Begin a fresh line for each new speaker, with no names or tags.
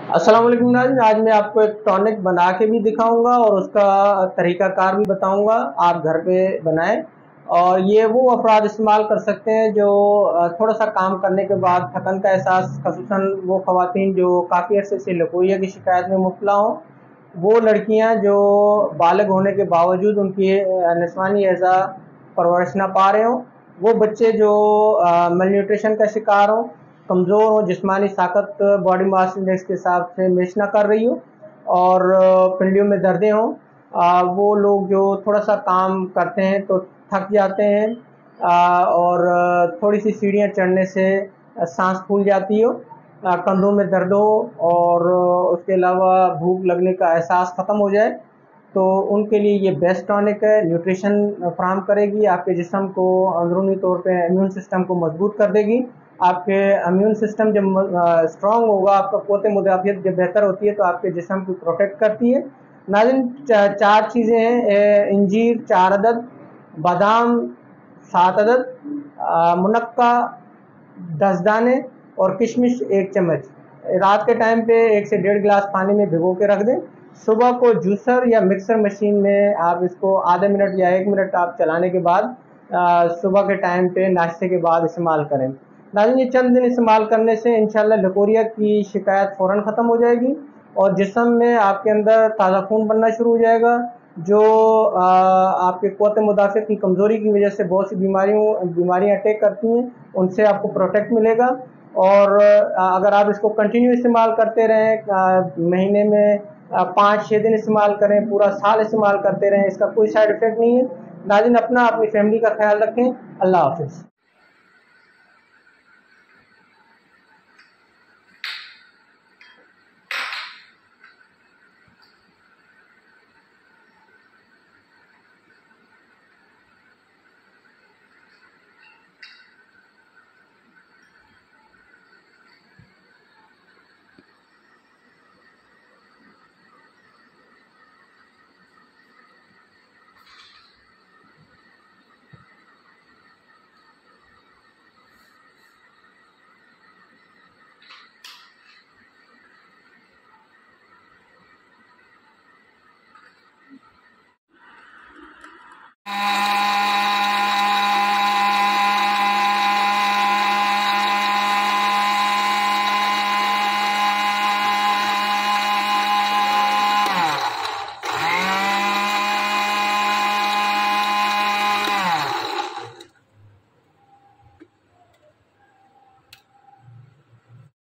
अस्सलाम वालेकुम नाज़रीन, आज मैं आपको एक टॉनिक बना के भी दिखाऊंगा और उसका तरीका कार भी बताऊंगा। आप घर पे बनाएं और ये वो अफराद इस्तेमाल कर सकते हैं जो थोड़ा सा काम करने के बाद थकन का एहसास, खसूसन वो ख़वातीन जो काफ़ी अरसे से लकोरिया की शिकायत में मुब्तला हों, वो लड़कियां जो बालिग होने के बावजूद उनकी नस्वानी अज़ा परवरिश ना पा रहे हों, वो बच्चे जो मल न्यूट्रिशन का शिकार हों, कमज़ोर हो, जिस्मानी ताकत बॉडी मास इंडेक्स के हिसाब से मैच ना कर रही हो और पिंडियों में दर्दें हों, वो लोग जो थोड़ा सा काम करते हैं तो थक जाते हैं और थोड़ी सी सीढ़ियाँ चढ़ने से सांस फूल जाती हो, कंधों में दर्द हो और उसके अलावा भूख लगने का एहसास ख़त्म हो जाए, तो उनके लिए ये बेस्ट टॉनिक है। न्यूट्रिशन फराहम करेगी, आपके जिस्म को अंदरूनी तौर पे इम्यून सिस्टम को मजबूत कर देगी। आपके इम्यून सिस्टम जब स्ट्रांग होगा, आपका क़ुव्वत मुदाफ़ियत जब बेहतर होती है तो आपके जिस्म को प्रोटेक्ट करती है। नाज़रीन, चार चीज़ें हैं, इंजीर 4 अदद, बादाम 7 अदद, मुनक्का 10 दाने और किशमिश 1 चम्मच। रात के टाइम पे 1 से 1.5 गिलास पानी में भिगो के रख दें। सुबह को जूसर या मिक्सर मशीन में आप इसको आधे मिनट या 1 मिनट आप चलाने के बाद सुबह के टाइम पे नाश्ते के बाद इस्तेमाल करें। नाज़रीन, ये चंद दिन इस्तेमाल करने से इंशाल्लाह लकोरिया की शिकायत फ़ौरन ख़त्म हो जाएगी और जिस्म में आपके अंदर ताज़ा खून बनना शुरू हो जाएगा, जो आपके क़ुव्वत मुदाफ़ियत की कमज़ोरी की वजह से बहुत सी बीमारियाँ अटैक करती हैं, उनसे आपको प्रोटेक्ट मिलेगा। और अगर आप इसको कंटिन्यू इस्तेमाल करते रहें, महीने में 5-6 दिन इस्तेमाल करें, पूरा साल इस्तेमाल करते रहें, इसका कोई साइड इफ़ेक्ट नहीं है। नाज़रीन, अपना अपनी फैमिली का ख्याल रखें। अल्लाह हाफ़िज़।